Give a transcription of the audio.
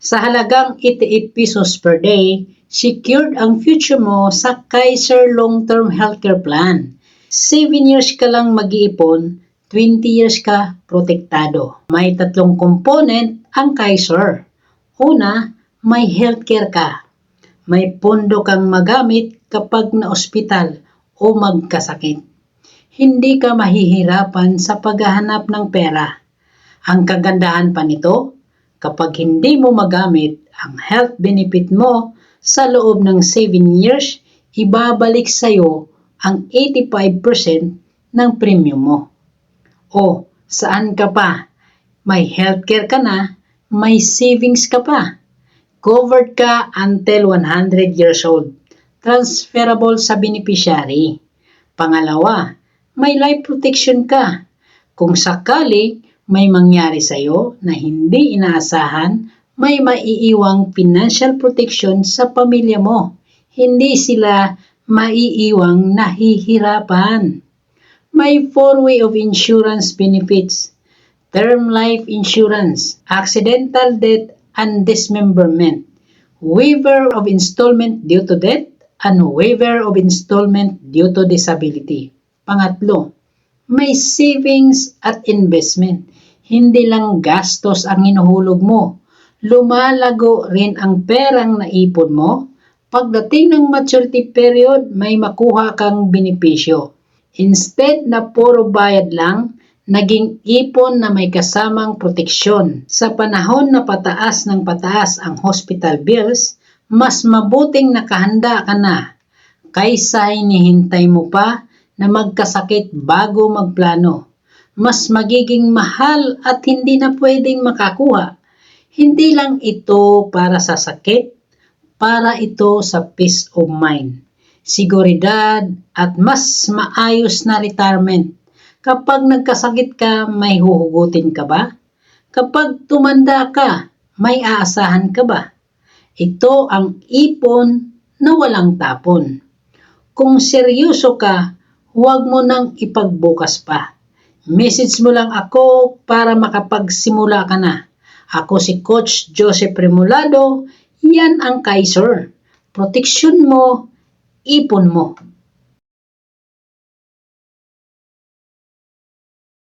Sa halagang 88 pesos per day, secured ang future mo sa Kaiser Long-Term Healthcare Plan. 7 years ka lang mag-iipon, 20 years ka protektado. May 3 component ang Kaiser. Una, may healthcare ka. May pondo kang magamit kapag na-ospital o magkasakit. Hindi ka mahihirapan sa paghahanap ng pera. Ang kagandahan pa nito, kapag hindi mo magamit ang health benefit mo sa loob ng 7 years, ibabalik sa iyo ang 85% ng premium mo. O, saan ka pa? May healthcare ka na, may savings ka pa. Covered ka until 100 years old. Transferable sa beneficiary. Pangalawa, may life protection ka. Kung sakali may mangyari sa iyo na hindi inaasahan, may maiiwang financial protection sa pamilya mo. Hindi sila maiiwang nahihirapan. May 4-way of insurance benefits. Term life insurance, accidental death and dismemberment, waiver of installment due to death, and waiver of installment due to disability. Pangatlo, may savings at investment. Hindi lang gastos ang hinuhulog mo. Lumalago rin ang perang naipon mo. Pagdating ng maturity period, may makuha kang benepisyo. Instead na puro bayad lang, naging ipon na may kasamang proteksyon. Sa panahon na pataas ng pataas ang hospital bills, mas mabuting nakahanda ka na kaysa hinihintay mo pa na magkasakit bago magplano. Mas magiging mahal at hindi na pwedeng makakuha. Hindi lang ito para sa sakit, para ito sa peace of mind, seguridad at mas maayos na retirement. Kapag nagkasakit ka, may huhugutin ka ba? Kapag tumanda ka, may aasahan ka ba? Ito ang ipon na walang tapon. Kung seryoso ka, huwag mo nang ipagbukas pa. Message mo lang ako para makapagsimula ka na. Ako si Coach Joseph Remulado, yan ang Kaiser. Proteksyon mo, ipon mo.